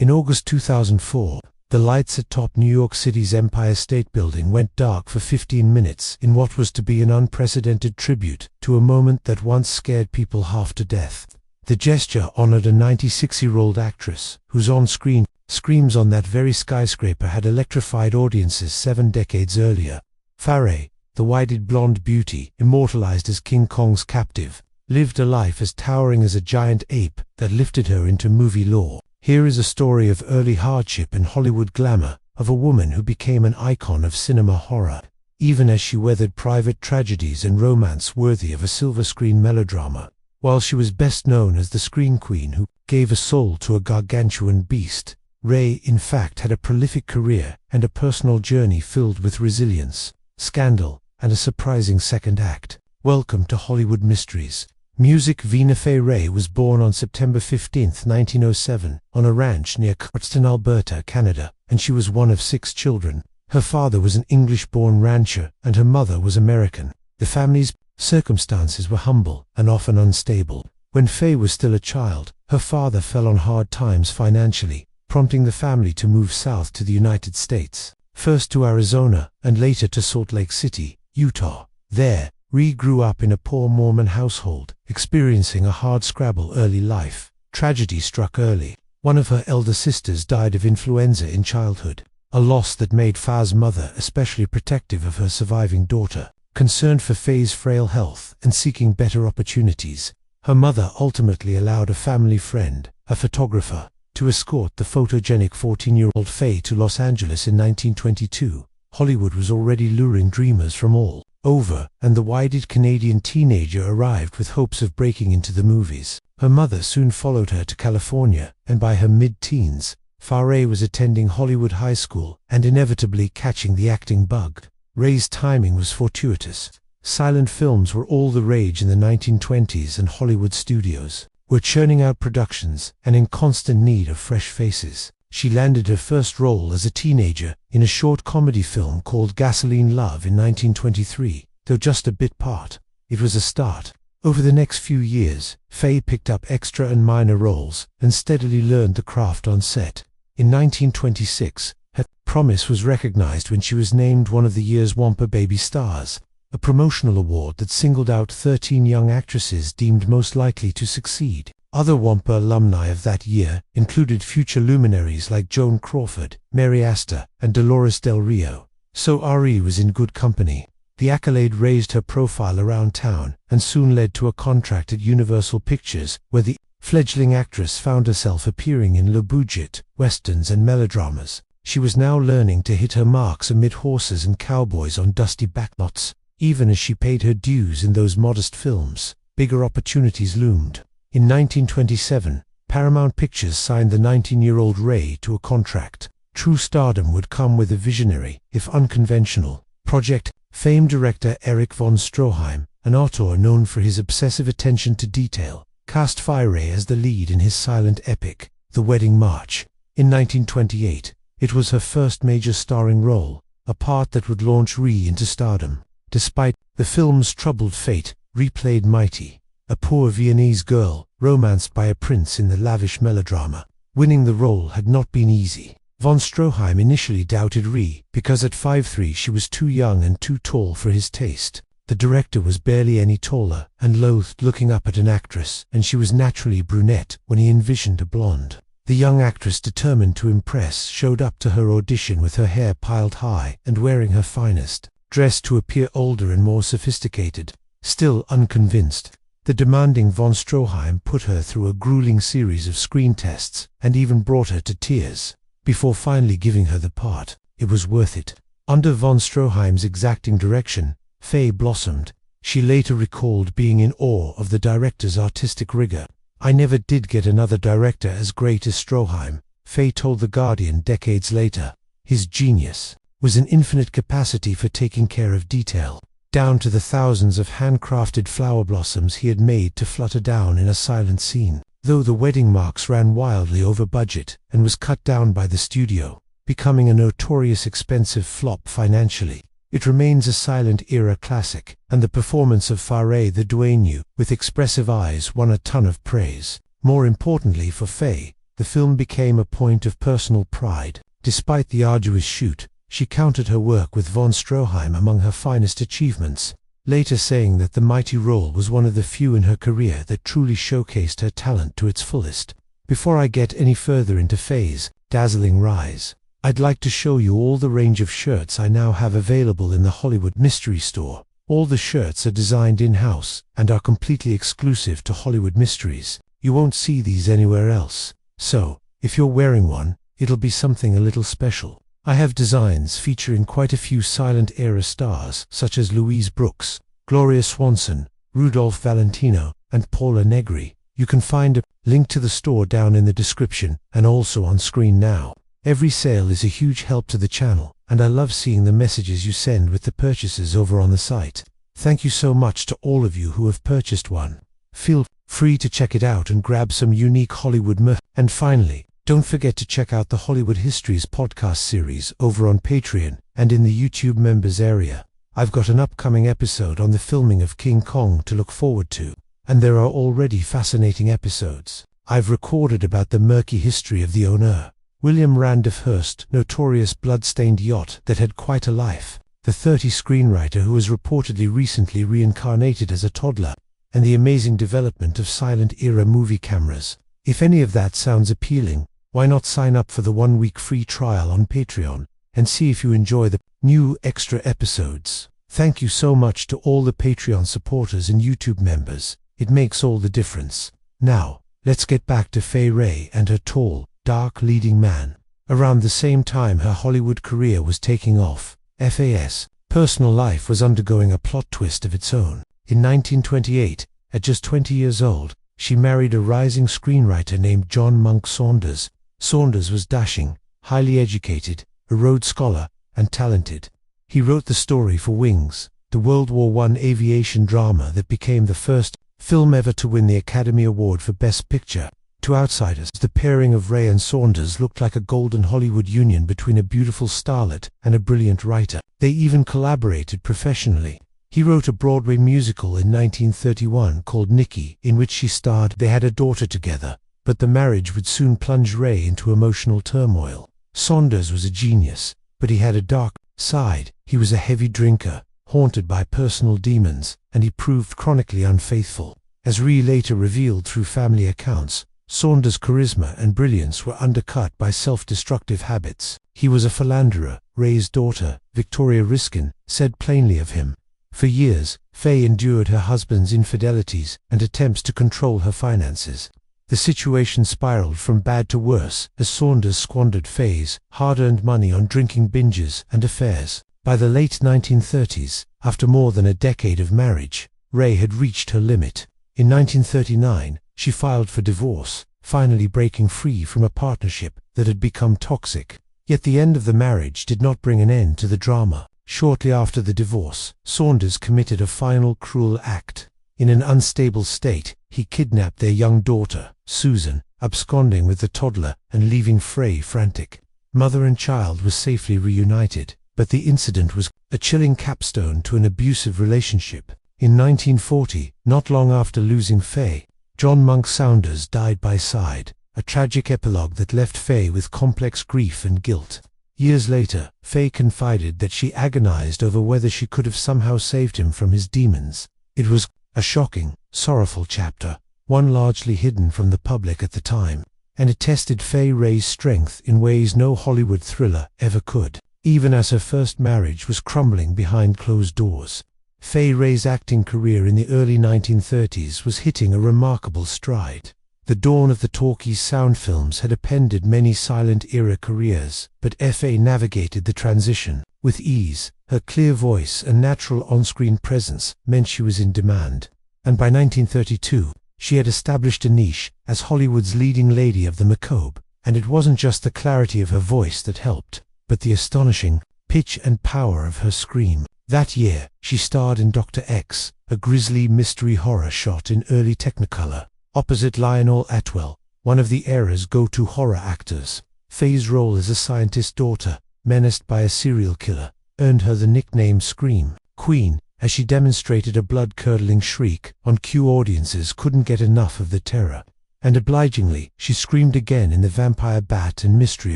In August 2004, the lights atop New York City's Empire State Building went dark for 15 minutes in what was to be an unprecedented tribute to a moment that once scared people half to death. The gesture honored a 96-year-old actress whose on-screen screams on that very skyscraper had electrified audiences 7 decades earlier. Fay Wray, the wide-eyed blonde beauty, immortalized as King Kong's captive, lived a life as towering as a giant ape that lifted her into movie lore. Here is a story of early hardship and Hollywood glamour, of a woman who became an icon of cinema horror, even as she weathered private tragedies and romance worthy of a silver screen melodrama. While she was best known as the screen queen who gave a soul to a gargantuan beast, Wray in fact had a prolific career and a personal journey filled with resilience, scandal, and a surprising second act. Welcome to Hollywood Mysteries. Music. Fay Wray was born on September 15, 1907, on a ranch near Cardston, Alberta, Canada, and she was one of 6 children. Her father was an English-born rancher, and her mother was American. The family's circumstances were humble and often unstable. When Fay was still a child, her father fell on hard times financially, prompting the family to move south to the United States, first to Arizona and later to Salt Lake City, Utah. There, Wray grew up in a poor Mormon household, experiencing a hard-scrabble early life. Tragedy struck early. One of her elder sisters died of influenza in childhood, a loss that made Fay's mother especially protective of her surviving daughter. Concerned for Fay's frail health and seeking better opportunities, her mother ultimately allowed a family friend, a photographer, to escort the photogenic 14-year-old Fay to Los Angeles in 1922. Hollywood was already luring dreamers from all over, and the wide-eyed Canadian teenager arrived with hopes of breaking into the movies. Her mother soon followed her to California, and by her mid-teens, Fay Wray was attending Hollywood High School and inevitably catching the acting bug. Wray's timing was fortuitous. Silent films were all the rage in the 1920s, and Hollywood studios were churning out productions and in constant need of fresh faces. She landed her first role as a teenager in a short comedy film called Gasoline Love in 1923, though just a bit part. It was a start. Over the next few years, Fay picked up extra and minor roles and steadily learned the craft on set. In 1926, her promise was recognized when she was named one of the year's Wampa Baby Stars, a promotional award that singled out 13 young actresses deemed most likely to succeed. Other Wampa alumni of that year included future luminaries like Joan Crawford, Mary Astor, and Dolores Del Rio. So Wray was in good company. The accolade raised her profile around town and soon led to a contract at Universal Pictures, where the fledgling actress found herself appearing in low-budget westerns and melodramas. She was now learning to hit her marks amid horses and cowboys on dusty backlots. Even as she paid her dues in those modest films, bigger opportunities loomed. In 1927, Paramount Pictures signed the 19-year-old Wray to a contract. True stardom would come with a visionary, if unconventional, project. Famed director Erich von Stroheim, an auteur known for his obsessive attention to detail, cast Fay Wray as the lead in his silent epic, The Wedding March. In 1928, it was her first major starring role, a part that would launch Wray into stardom. Despite the film's troubled fate, Wray played Mighty, a poor Viennese girl, romanced by a prince in the lavish melodrama. Winning the role had not been easy. Von Stroheim initially doubted Wray because at 5'3" she was too young and too tall for his taste. The director was barely any taller and loathed looking up at an actress, and she was naturally brunette when he envisioned a blonde. The young actress, determined to impress, showed up to her audition with her hair piled high and wearing her finest, dressed to appear older and more sophisticated. Still unconvinced, the demanding von Stroheim put her through a grueling series of screen tests and even brought her to tears. Before finally giving her the part, it was worth it. Under von Stroheim's exacting direction, Fay blossomed. She later recalled being in awe of the director's artistic rigor. "I never did get another director as great as Stroheim," Fay told The Guardian decades later. His genius was an infinite capacity for taking care of detail, down to the thousands of handcrafted flower blossoms he had made to flutter down in a silent scene. Though The Wedding March ran wildly over budget and was cut down by the studio, becoming a notorious expensive flop financially, it remains a silent-era classic, and the performance of Fay Wray the duenna with expressive eyes won a ton of praise. More importantly for Fay, the film became a point of personal pride. Despite the arduous shoot, she counted her work with von Stroheim among her finest achievements, later saying that the mighty role was one of the few in her career that truly showcased her talent to its fullest. Before I get any further into Fay's dazzling rise, I'd like to show you all the range of shirts I now have available in the Hollywood Mystery Store. All the shirts are designed in-house and are completely exclusive to Hollywood Mysteries. You won't see these anywhere else. So, if you're wearing one, it'll be something a little special. I have designs featuring quite a few silent-era stars such as Louise Brooks, Gloria Swanson, Rudolph Valentino, and Paula Negri. You can find a link to the store down in the description and also on screen now. Every sale is a huge help to the channel, and I love seeing the messages you send with the purchases over on the site. Thank you so much to all of you who have purchased one. Feel free to check it out and grab some unique Hollywood merch. And finally, don't forget to check out the Hollywood Histories podcast series over on Patreon and in the YouTube members area. I've got an upcoming episode on the filming of King Kong to look forward to, and there are already fascinating episodes I've recorded about the murky history of the owner, William Randolph Hearst, notorious blood-stained yacht that had quite a life, the 30 screenwriter who was reportedly recently reincarnated as a toddler, and the amazing development of silent-era movie cameras. If any of that sounds appealing, why not sign up for the 1-week free trial on Patreon and see if you enjoy the new extra episodes. Thank you so much to all the Patreon supporters and YouTube members. It makes all the difference. Now, let's get back to Fay Wray and her tall, dark leading man. Around the same time her Hollywood career was taking off, Fay's personal life was undergoing a plot twist of its own. In 1928, at just 20 years old, she married a rising screenwriter named John Monk Saunders. Saunders was dashing, highly educated, a Rhodes Scholar, and talented. He wrote the story for Wings, the World War I aviation drama that became the first film ever to win the Academy Award for Best Picture. To outsiders, the pairing of Wray and Saunders looked like a golden Hollywood union between a beautiful starlet and a brilliant writer. They even collaborated professionally. He wrote a Broadway musical in 1931 called Nikki, in which she starred. They had a daughter together, but the marriage would soon plunge Wray into emotional turmoil. Saunders was a genius, but he had a dark side. He was a heavy drinker, haunted by personal demons, and he proved chronically unfaithful. As Wray later revealed through family accounts, Saunders' charisma and brilliance were undercut by self-destructive habits. He was a philanderer. Wray's daughter, Victoria Riskin, said plainly of him, "For years, Fay endured her husband's infidelities and attempts to control her finances." The situation spiraled from bad to worse as Saunders squandered Fay's hard-earned money on drinking binges and affairs. By the late 1930s, after more than a decade of marriage, Wray had reached her limit. In 1939, she filed for divorce, finally breaking free from a partnership that had become toxic. Yet the end of the marriage did not bring an end to the drama. Shortly after the divorce, Saunders committed a final cruel act. In an unstable state, he kidnapped their young daughter, Susan, absconding with the toddler and leaving Fay frantic. Mother and child were safely reunited, but the incident was a chilling capstone to an abusive relationship. In 1940, not long after losing Fay, John Monk Saunders died by side, a tragic epilogue that left Fay with complex grief and guilt. Years later, Fay confided that she agonized over whether she could have somehow saved him from his demons. It was a shocking, sorrowful chapter, one largely hidden from the public at the time, and it tested Fay Wray's strength in ways no Hollywood thriller ever could. Even as her first marriage was crumbling behind closed doors, Fay Wray's acting career in the early 1930s was hitting a remarkable stride. The dawn of the talkies sound films had appended many silent-era careers, but Fay navigated the transition with ease. Her clear voice and natural on-screen presence meant she was in demand, and by 1932, she had established a niche as Hollywood's leading lady of the macabre. And it wasn't just the clarity of her voice that helped, but the astonishing pitch and power of her scream. That year, she starred in Dr. X, a grisly mystery horror shot in early Technicolor, opposite Lionel Atwell, one of the era's go-to horror actors. Fay's role as a scientist's daughter, menaced by a serial killer, earned her the nickname Scream Queen, as she demonstrated a blood-curdling shriek. On cue, audiences couldn't get enough of the terror. And obligingly, she screamed again in The Vampire Bat and Mystery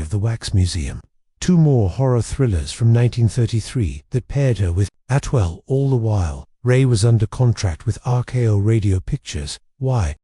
of the Wax Museum. Two more horror thrillers from 1933 that paired her with Atwell. All the while, Wray was under contract with RKO Radio Pictures. Why?